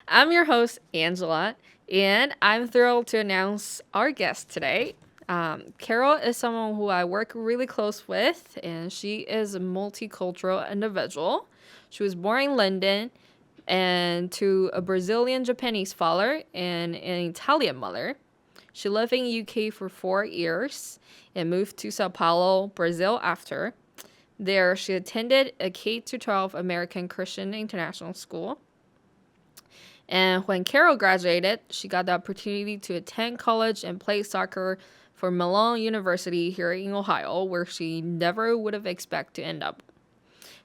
I'm your host, Angela, and I'm thrilled to announce our guest today. Carol is someone who I work really close with, and she is a multicultural individual. She was born in London and to a Brazilian Japanese father and an Italian mother. She lived in UK for 4 years and moved to Sao Paulo, Brazil after. There, she attended a K 12 American Christian International School. And when Carol graduated, she got the opportunity to attend college and play soccer for Malone University here in Ohio, where she never would have expected to end up.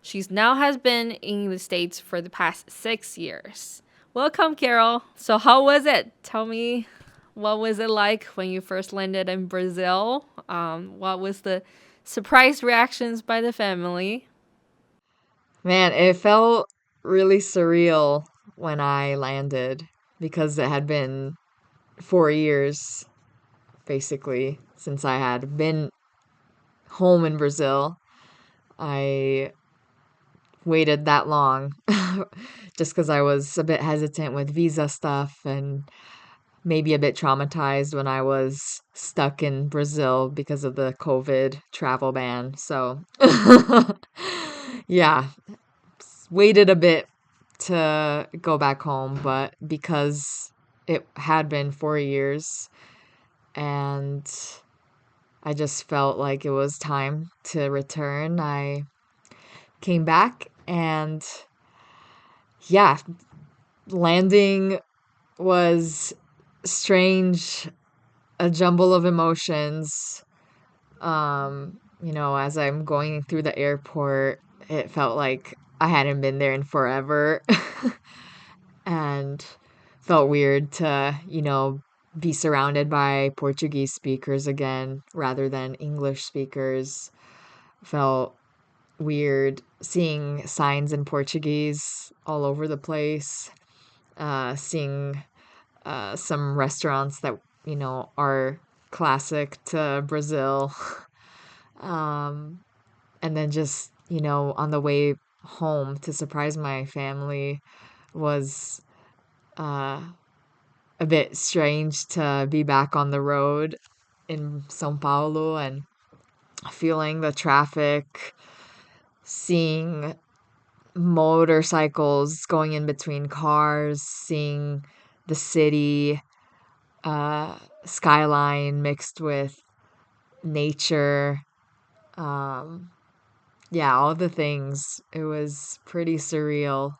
She's now has been in the States for the past 6 years. Welcome, Carol. So how was it? Tell me, what was it like when you first landed in Brazil? What was the surprise reactions by the family? Man, it felt really surreal when I landed because it had been 4 years basically since I had been home in Brazil. I waited that long just because I was a bit hesitant with visa stuff and maybe a bit traumatized when I was stuck in Brazil because of the COVID travel ban. So, yeah, waited a bit to go back home, but because it had been 4 years and I just felt like it was time to return, I came back and yeah, landing was strange, a jumble of emotions. As I'm going through the airport, it felt like I hadn't been there in forever. And felt weird to, be surrounded by Portuguese speakers again rather than English speakers. Felt weird seeing signs in Portuguese all over the place, seeing some restaurants that, are classic to Brazil. Um, and then just, on the way home to surprise my family was uh, a bit strange to be back on the road in São Paulo and feeling the traffic, seeing motorcycles going in between cars, seeing the city skyline mixed with nature. Um, yeah, all the things. It was pretty surreal.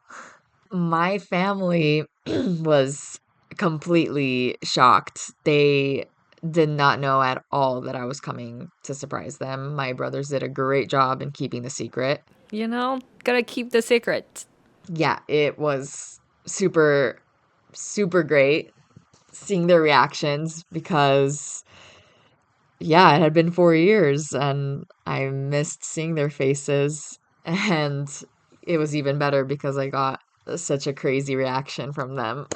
My family was completely shocked. They did not know at all that I was coming to surprise them. My brothers did a great job in keeping the secret. Gotta keep the secret. Yeah, it was super, super great seeing their reactions because, yeah, it had been 4 years and I missed seeing their faces. And it was even better because I got such a crazy reaction from them.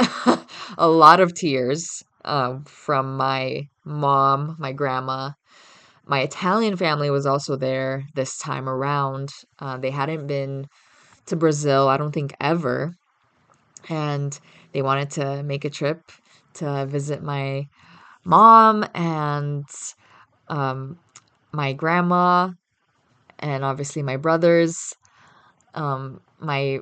A lot of tears from my mom, my grandma. My Italian family was also there this time around. They hadn't been to Brazil, I don't think ever. And they wanted to make a trip to visit my mom and um, my grandma, and obviously my brothers. My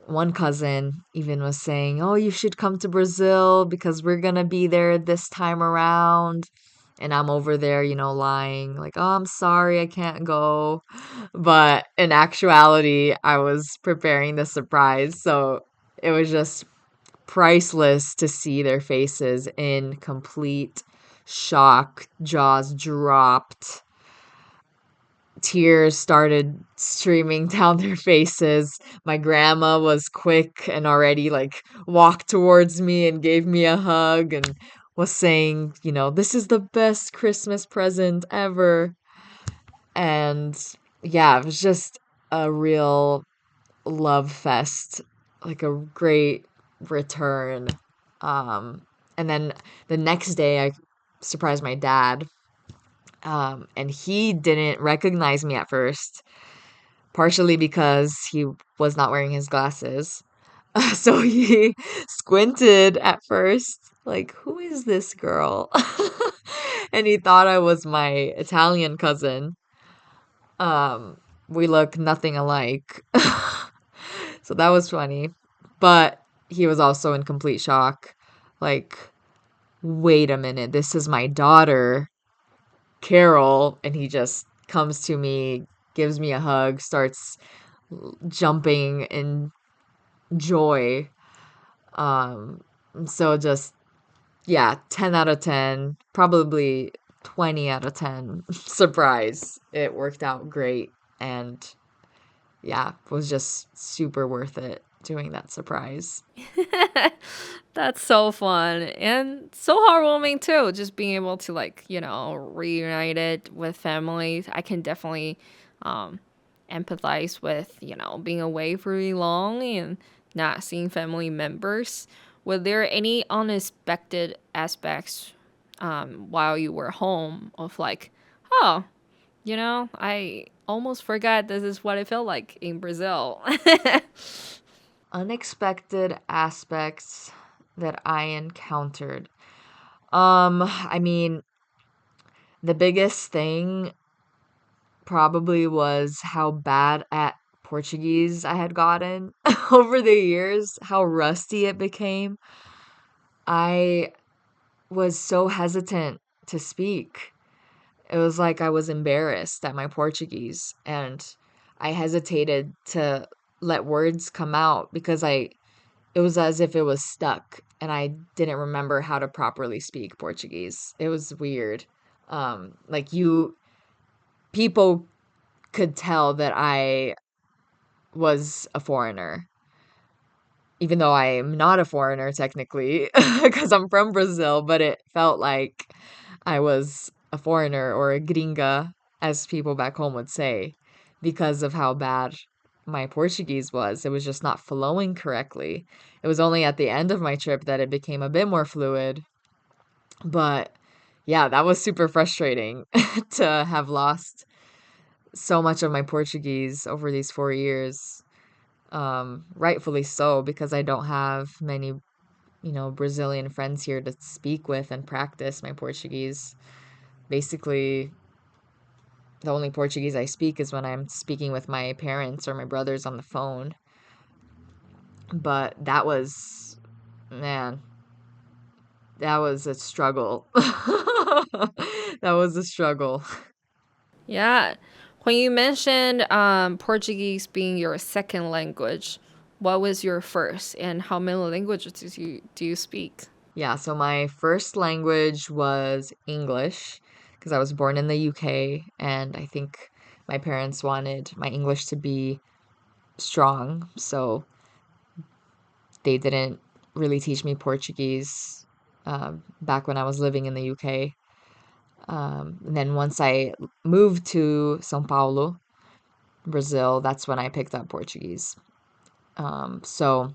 one cousin even was saying, "Oh, you should come to Brazil because we're gonna be there this time around." And I'm over there, lying, like, "Oh, I'm sorry, I can't go." But in actuality, I was preparing the surprise. So it was just priceless to see their faces in complete shock, jaws dropped, tears started streaming down their faces. My grandma was quick and already like walked towards me and gave me a hug and was saying, "This is the best Christmas present ever." And yeah, it was just a real love fest, like a great return. Um, and then the next day, I surprised my dad, and he didn't recognize me at first, partially because he was not wearing his glasses. So he squinted at first, like, who is this girl? And he thought I was my Italian cousin. Um, we look nothing alike. So that was funny. But he was also in complete shock. Like, wait a minute, this is my daughter, Carol. And he just comes to me, gives me a hug, starts jumping in joy. Um, so just, yeah, 10 out of 10, probably 20 out of 10. Surprise. It worked out great. And yeah, was just super worth it doing that surprise. That's so fun and so heartwarming too. Just being able to like, reunite it with family. I can definitely um empathize with, being away for really long and not seeing family members. Were there any unexpected aspects while you were home of like, oh, I almost forgot this is what it felt like in Brazil. Unexpected aspects that I encountered. I mean, the biggest thing probably was how bad at Portuguese I had gotten over the years, how rusty it became. I was so hesitant to speak. It was like I was embarrassed at my Portuguese and I hesitated to let words come out because it was as if it was stuck and I didn't remember how to properly speak Portuguese. It was weird. Like people could tell that I was a foreigner, even though I'm not a foreigner technically, because I'm from Brazil, but it felt like I was a foreigner or a gringa, as people back home would say, because of how bad my Portuguese was. It was just not flowing correctly. It was only at the end of my trip that it became a bit more fluid. But yeah, that was super frustrating to have lost so much of my Portuguese over these 4 years. Rightfully so, because I don't have many, Brazilian friends here to speak with and practice my Portuguese. Basically, the only Portuguese I speak is when I'm speaking with my parents or my brothers on the phone. But that was, man, that was a struggle. That was a struggle. Yeah. When you mentioned Portuguese being your second language, what was your first and how many languages do you speak? Yeah, so my first language was English because I was born in the UK and I think my parents wanted my English to be strong, so they didn't really teach me Portuguese back when I was living in the UK. And then once I moved to São Paulo, Brazil, that's when I picked up Portuguese. So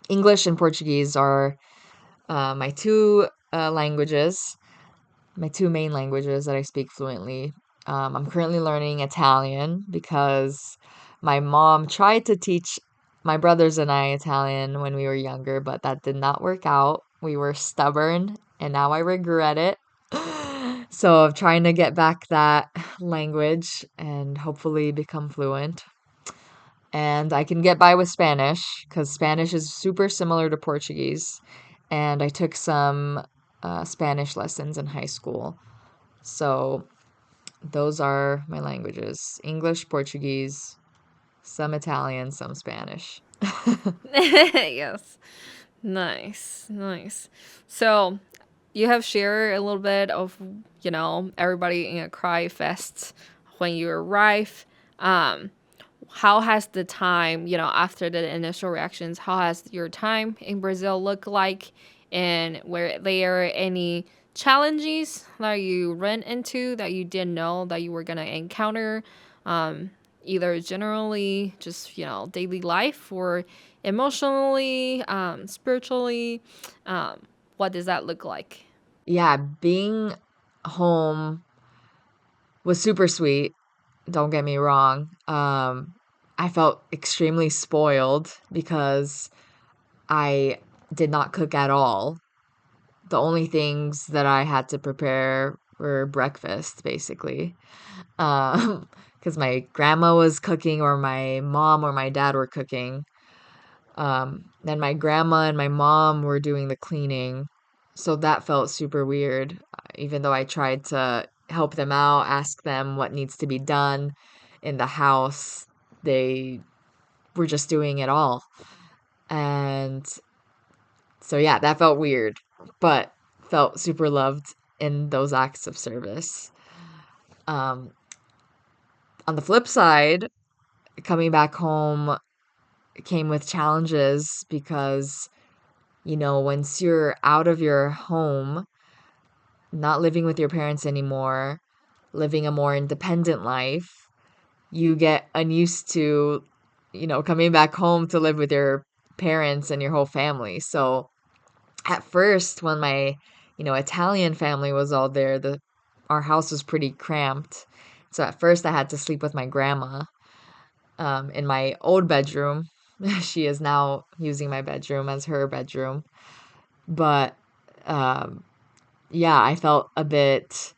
English and Portuguese are my two languages, my two main languages that I speak fluently. I'm currently learning Italian because my mom tried to teach my brothers and I Italian when we were younger, but that did not work out. We were stubborn, and now I regret it. So I'm trying to get back that language and hopefully become fluent. And I can get by with Spanish because Spanish is super similar to Portuguese. And I took some Spanish lessons in high school. So those are my languages: English, Portuguese, some Italian, some Spanish. Yes. Nice. Nice. So, you have shared a little bit of, everybody in a cry fest when you arrive. Um, how has the time, after the initial reactions, how has your time in Brazil looked like? And were there any challenges that you ran into that you didn't know that you were going to encounter? Um, Either generally, just, daily life or emotionally, spiritually. Um, what does that look like? Yeah, being home was super sweet. Don't get me wrong. I felt extremely spoiled because I did not cook at all. The only things that I had to prepare were breakfast, basically. Because my grandma was cooking, or my mom or my dad were cooking. Then my grandma and my mom were doing the cleaning. So that felt super weird, even though I tried to help them out, ask them what needs to be done in the house. They were just doing it all. And so, yeah, that felt weird, but felt super loved in those acts of service. Um, on the flip side, coming back home came with challenges because, once you're out of your home, not living with your parents anymore, living a more independent life, you get unused to, coming back home to live with your parents and your whole family. So at first, when my, Italian family was all there, the our house was pretty cramped. So at first I had to sleep with my grandma in my old bedroom. She is now using my bedroom as her bedroom. But um, yeah, I felt a bit,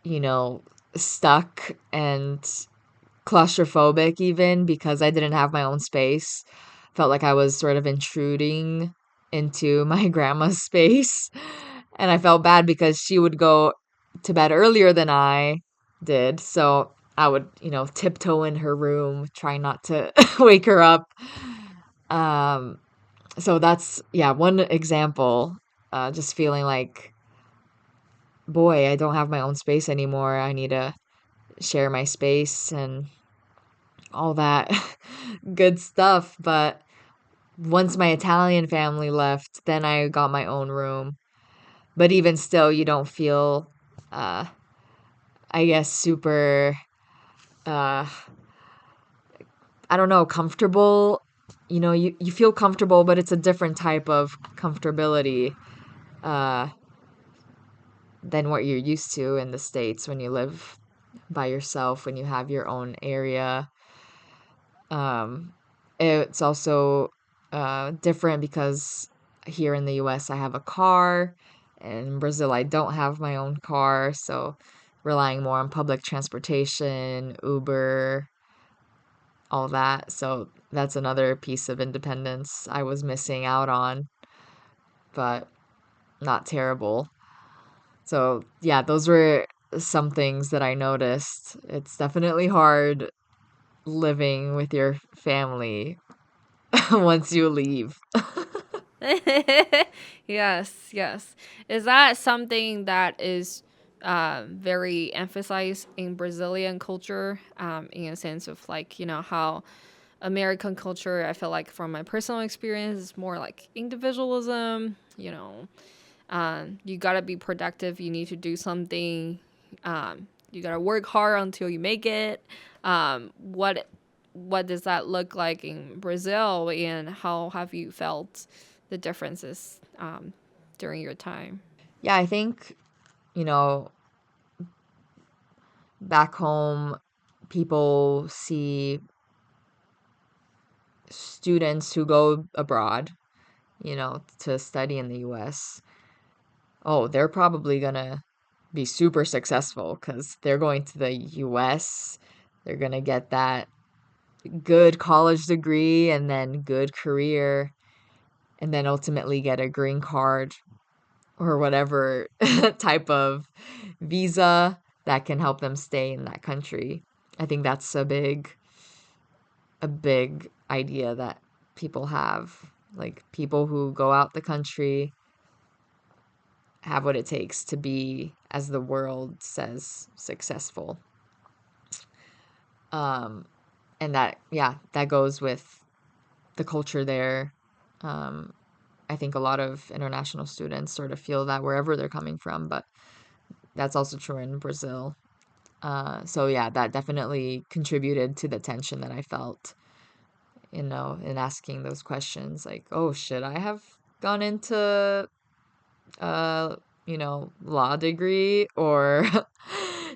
you know, stuck and claustrophobic even because I didn't have my own space. Felt like I was sort of intruding into my grandma's space. And I felt bad because she would go to bed earlier than I did. So I would, tiptoe in her room, try not to wake her up. Um, so that's, yeah, one example. Just feeling like, boy, I don't have my own space anymore. I need to share my space and all that good stuff. But once my Italian family left, then I got my own room. But even still, you don't feel, uh, I guess, super, uh, I don't know, comfortable. You feel comfortable, but it's a different type of comfortability uh, than what you're used to in the States when you live by yourself, when you have your own area. Um, it's also different because here in the US I have a car. In Brazil I don't have my own car, so relying more on public transportation, Uber, all that. So that's another piece of independence I was missing out on, but not terrible. So yeah, those were some things that I noticed. It's definitely hard living with your family once you leave. Yes, yes. Is that something that is very emphasized in Brazilian culture, in a sense of like, how American culture, I feel like from my personal experience, is more like individualism, you gotta be productive, you need to do something, you gotta work hard until you make it. What does that look like in Brazil, and how have you felt the differences during your time? Yeah, I think, you know, back home, people see students who go abroad, to study in the US. Oh, they're probably gonna be super successful because they're going to the US. They're gonna get that good college degree and then good career, and then ultimately get a green card or whatever type of visa that can help them stay in that country. I think that's a big idea that people have. Like people who go out the country have what it takes to be, as the world says, successful. Um, and that, yeah, that goes with the culture there. Um, I think a lot of international students sort of feel that wherever they're coming from, but that's also true in Brazil. So yeah, that definitely contributed to the tension that I felt, in asking those questions. Like, oh, should I have gone into, law degree, or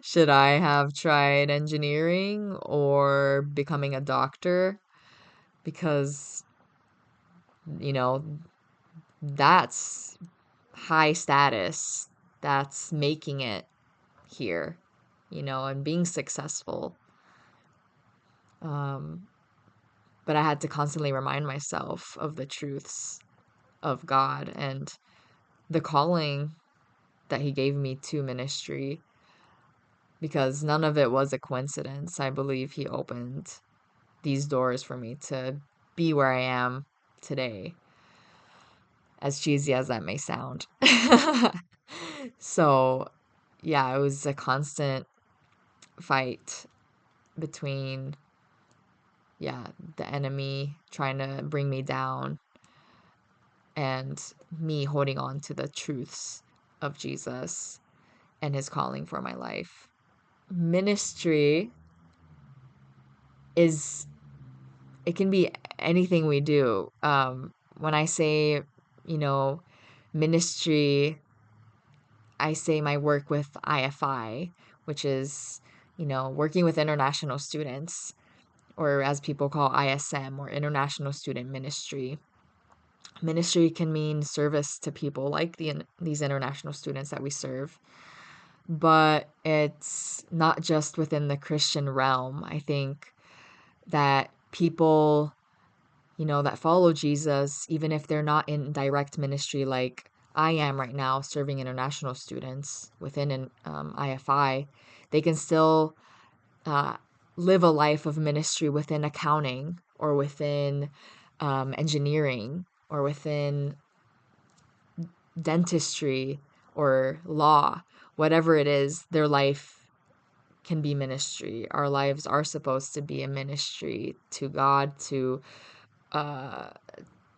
Should I have tried engineering or becoming a doctor? Because, you know, that's high status. That's making it here, and being successful. Um, but I had to constantly remind myself of the truths of God and the calling that He gave me to ministry, because none of it was a coincidence. I believe He opened these doors for me to be where I am today, as cheesy as that may sound. So, yeah, it was a constant fight between, yeah, the enemy trying to bring me down and me holding on to the truths of Jesus and his calling for my life. Ministry is, it can be anything we do. When I say, you know, ministry, I say my work with IFI, which is, working with international students, or as people call ISM, or International Student Ministry. Ministry can mean service to people like these international students that we serve, but it's not just within the Christian realm. I think that people, that follow Jesus, even if they're not in direct ministry like I am right now, serving international students within an IFI, they can still uh, live a life of ministry within accounting, or within engineering, or within dentistry or law. Whatever it is, their life can be ministry. Our lives are supposed to be a ministry to God, to uh,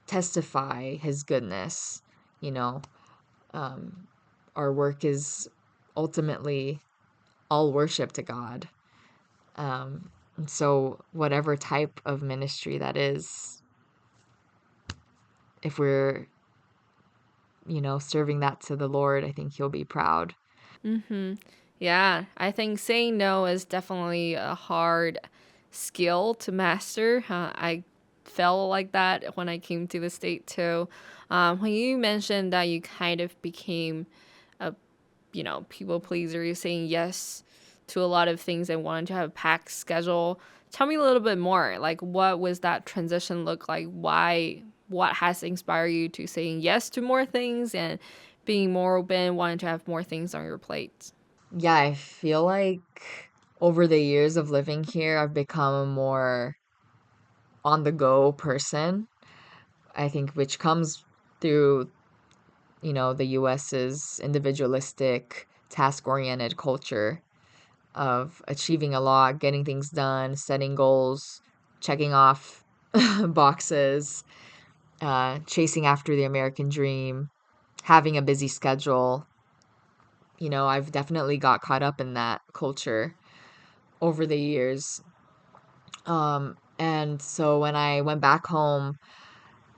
testify his goodness. You know, um, our work is ultimately all worship to God. And so, whatever type of ministry that is, if we're, serving that to the Lord, I think he'll be proud. Mm-hmm. Yeah, I think saying no is definitely a hard skill to master. I felt like that when I came to the state too. When you mentioned that you kind of became a, people pleaser, you're saying yes to a lot of things and wanted to have a packed schedule. Tell me a little bit more. Like, what was that transition look like? Why? What has inspired you to saying yes to more things and being more open, wanting to have more things on your plate? Yeah, I feel like over the years of living here, I've become a more on the go person. I think which comes through, the US's individualistic, task oriented culture of achieving a lot, getting things done, setting goals, checking off boxes, chasing after the American dream, having a busy schedule. I've definitely got caught up in that culture over the years. And so when I went back home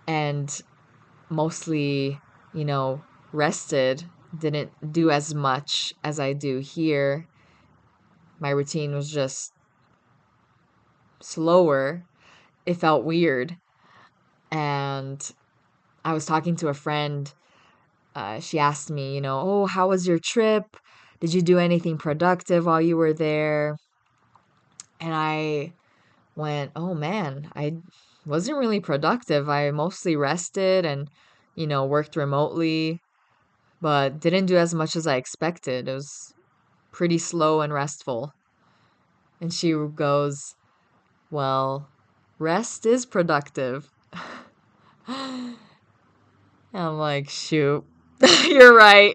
and mostly, you know, rested, didn't do as much as I do here, my routine was just slower. It felt weird. And I was talking to a friend. She asked me, oh, how was your trip? Did you do anything productive while you were there? And I went, oh man, I wasn't really productive. I mostly rested and, worked remotely, but didn't do as much as I expected. It was pretty slow and restful. And she goes, well, rest is productive. I'm like, shoot, you're right.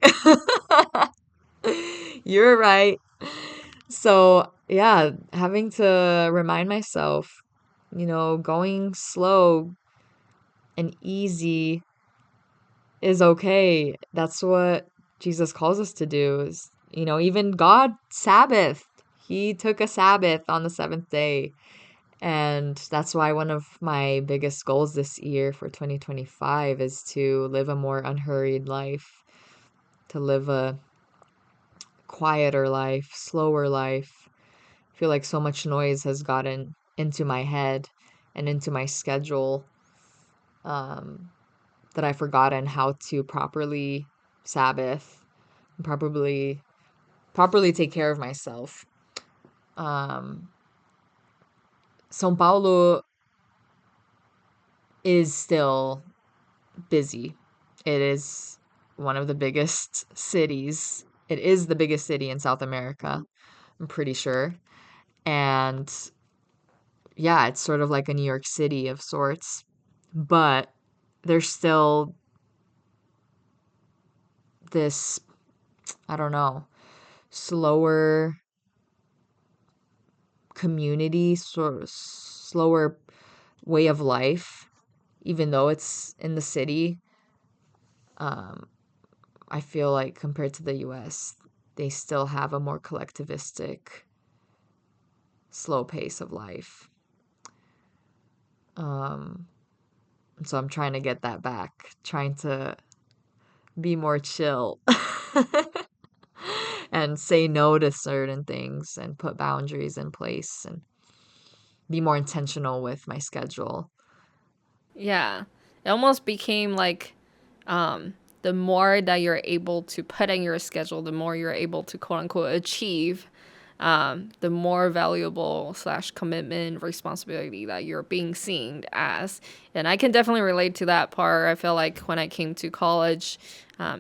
You're right. So, yeah, having to remind myself, going slow and easy is okay. That's what Jesus calls us to do. Is, even God Sabbath. He took a Sabbath on the seventh day. And that's why one of my biggest goals this year for 2025 is to live a more unhurried life, to live a quieter life, slower life. I feel like so much noise has gotten into my head and into my schedule, um, that I've forgotten how to properly Sabbath, and properly take care of myself. Um, São Paulo is still busy. It is one of the biggest cities. It is the biggest city in South America, I'm pretty sure. And yeah, it's sort of like a New York City of sorts, but there's still this, I don't know, slower community, sort of slower way of life, even though it's in the city. Um, I feel like compared to the US, they still have a more collectivistic, slow pace of life. Um, so I'm trying to get that back, trying to be more chill and say no to certain things and put boundaries in place and be more intentional with my schedule. Yeah. It almost became like the more that you're able to put in your schedule, the more you're able to quote unquote achieve, the more valuable slash commitment responsibility that you're being seen as. And I can definitely relate to that part. I feel like when I came to college,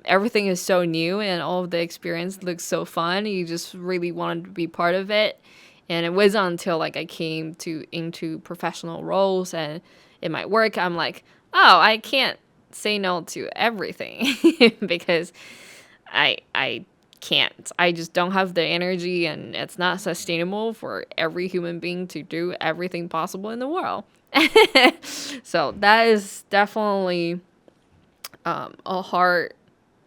everything is so new and all of the experience looks so fun. You just really wanted to be part of it. And it wasn't until like I came to into professional roles and in my work, I'm like, oh, I can't say no to everything because I can't. I just don't have the energy and it's not sustainable for every human being to do everything possible in the world. So that is definitely a hard,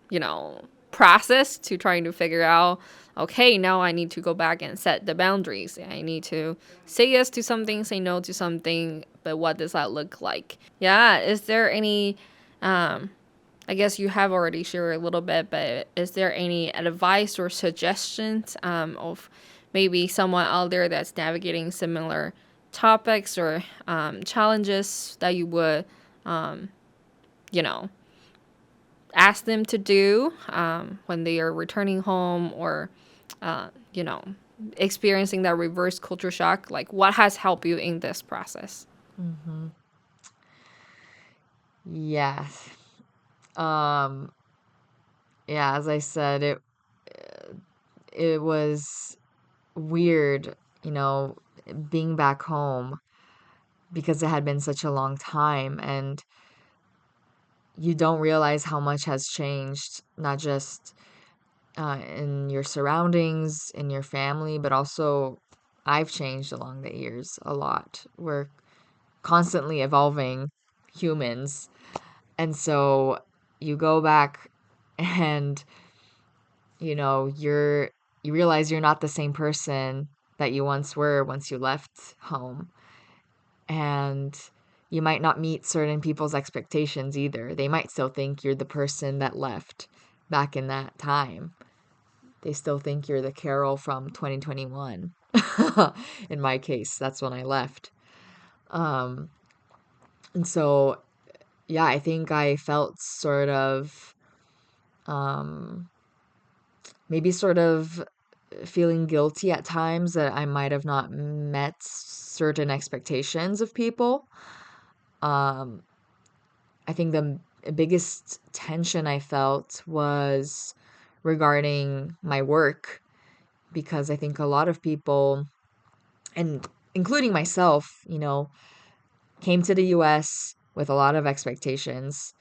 you know, process to trying to figure out, okay, now I need to go back and set the boundaries. I need to say yes to something, say no to something, but what does that look like? Yeah, is there any I guess you have already shared a little bit, but is there any advice or suggestions of maybe someone out there that's navigating similar topics or challenges that you would, you know, ask them to do when they are returning home or, you know, experiencing that reverse culture shock? Like, what has helped you in this process? Hmm. Yes. Um, yeah, as I said, it was weird, you know, being back home because it had been such a long time and you don't realize how much has changed, not just in your surroundings, in your family, but also I've changed along the years a lot. We're constantly evolving humans. And so you go back and you realize you're not the same person that you once were once you left home. And you might not meet certain people's expectations either. They might still think you're the person that left back in that time. They still think you're the Carol from 2021. In my case, that's when I left. Um, and so, yeah, I think I felt sort of, um, maybe sort of feeling guilty at times that I might have not met certain expectations of people. Um, I think the biggest tension I felt was regarding my work because I think a lot of people, and including myself, came to the US with a lot of expectations,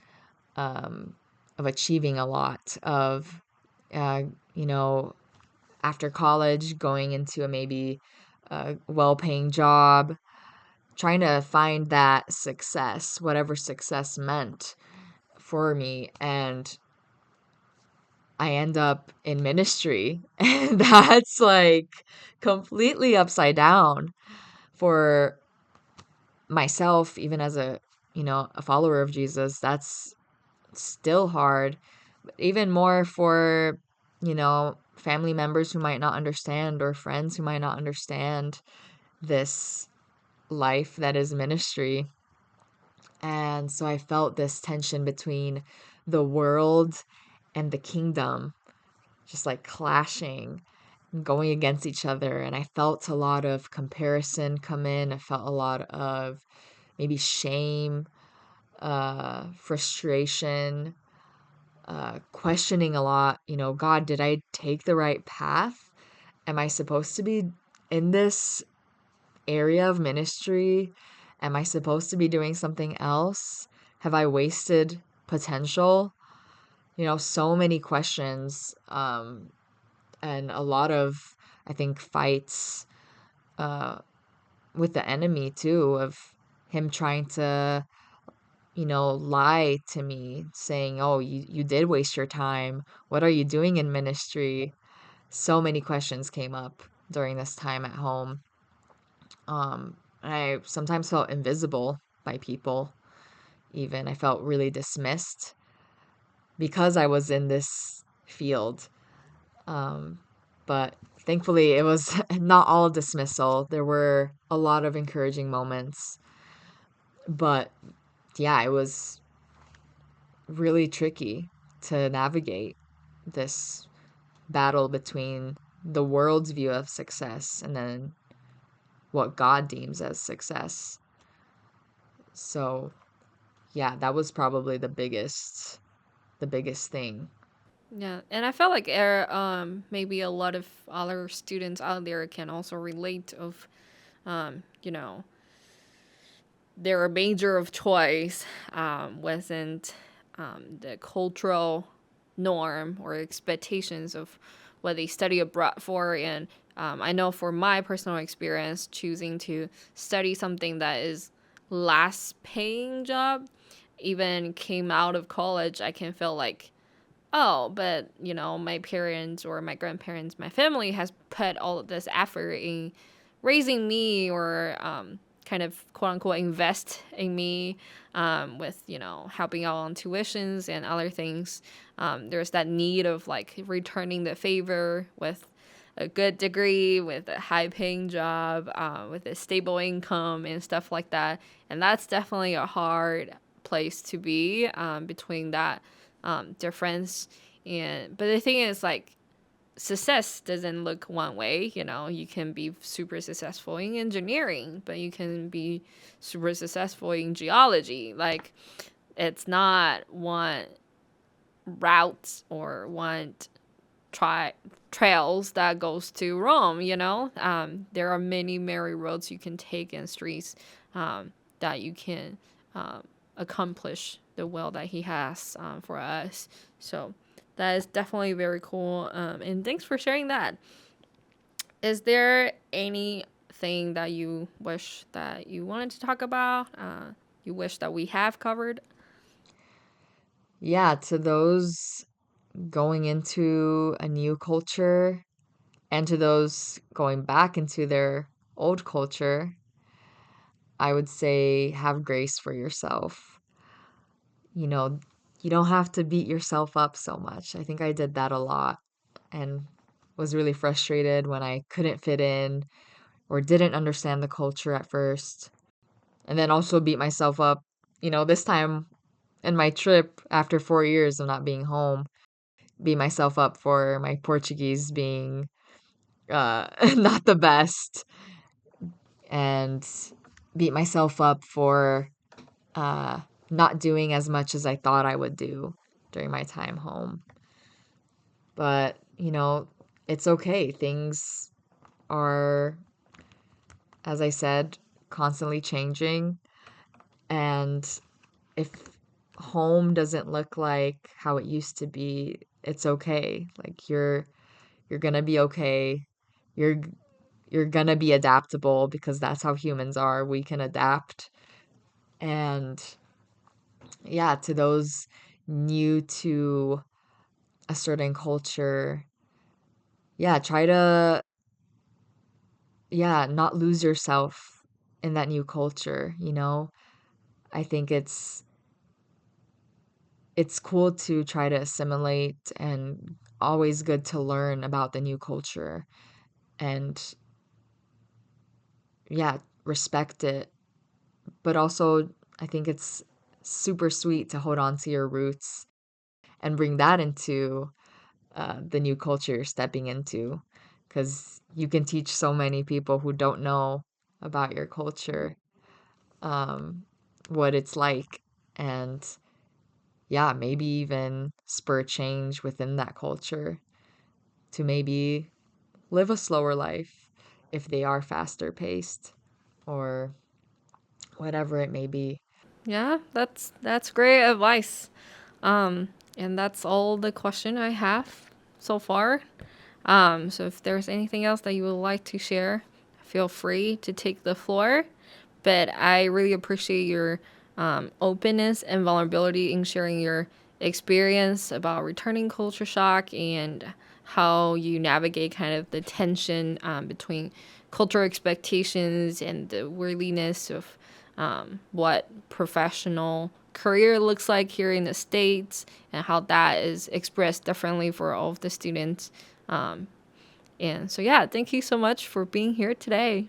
um, of achieving a lot, of, uh, you know, after college, going into a maybe a well paying job, trying to find that success, whatever success meant for me. And I end up in ministry. And that's like completely upside down for myself, even as a follower of Jesus. That's still hard, but even more for, family members who might not understand or friends who might not understand this life that is ministry. And so I felt this tension between the world and the kingdom just like clashing and going against each other. And I felt a lot of comparison come in. I felt a lot of maybe shame, frustration, questioning a lot. God, did I take the right path? Am I supposed to be in this area of ministry? Am I supposed to be doing something else? Have I wasted potential? So many questions, and a lot of, I think, fights uh, with the enemy too, of him trying to, lie to me, saying, oh, you did waste your time. What are you doing in ministry? So many questions came up during this time at home. And I sometimes felt invisible by people, even. I felt really dismissed because I was in this field. Um, but thankfully, it was not all dismissal. There were a lot of encouraging moments. But yeah, it was really tricky to navigate this battle between the world's view of success and then what God deems as success. So, yeah, that was probably the biggest thing. Yeah, and I felt like maybe a lot of other students out there can also relate of you know their major of choice wasn't the cultural norm or expectations of what they study abroad for. And I know for my personal experience, choosing to study something that is last paying job, even came out of college, I can feel like, oh, but my parents or my grandparents, my family has put all of this effort in raising me, or kind of quote unquote invest in me, with helping out on tuitions and other things. There's that need of like returning the favor with a good degree, with a high paying job, with a stable income and stuff like that. And that's definitely a hard place to be, between that difference. But the thing is, like, success doesn't look one way. You can be super successful in engineering, but you can be super successful in geology. Like, it's not one route or one trails that goes to Rome. There are many merry roads you can take and streets, that you can accomplish the will that he has for us. So that is definitely very cool. And thanks for sharing that. Is there anything that you wish that you wanted to talk about? You wish that we have covered? Yeah, to those going into a new culture and to those going back into their old culture, I would say have grace for yourself. You know, you don't have to beat yourself up so much. I think I did that a lot and was really frustrated when I couldn't fit in or didn't understand the culture at first. And then also beat myself up, this time in my trip after 4 years of not being home, beat myself up for my Portuguese being not the best, and beat myself up for uh, not doing as much as I thought I would do during my time home. But, it's okay. Things are, as I said, constantly changing. And if home doesn't look like how it used to be, it's okay. Like you're gonna be okay. You're you're gonna be adaptable because that's how humans are. We can adapt. And yeah, to those new to a certain culture, yeah, try to, yeah, not lose yourself in that new culture. I think it's cool to try to assimilate and always good to learn about the new culture and, yeah, respect it. But also, I think it's super sweet to hold on to your roots and bring that into the new culture you're stepping into, because you can teach so many people who don't know about your culture um, what it's like. And yeah, maybe even spur change within that culture to maybe live a slower life if they are faster paced or whatever it may be. Yeah, that's great advice. And that's all the question I have so far. So if there's anything else that you would like to share, feel free to take the floor. But I really appreciate your openness and vulnerability in sharing your experience about returning culture shock and how you navigate kind of the tension between cultural expectations and the worthiness of what professional career looks like here in the States and how that is expressed differently for all of the students. And so, yeah, thank you so much for being here today.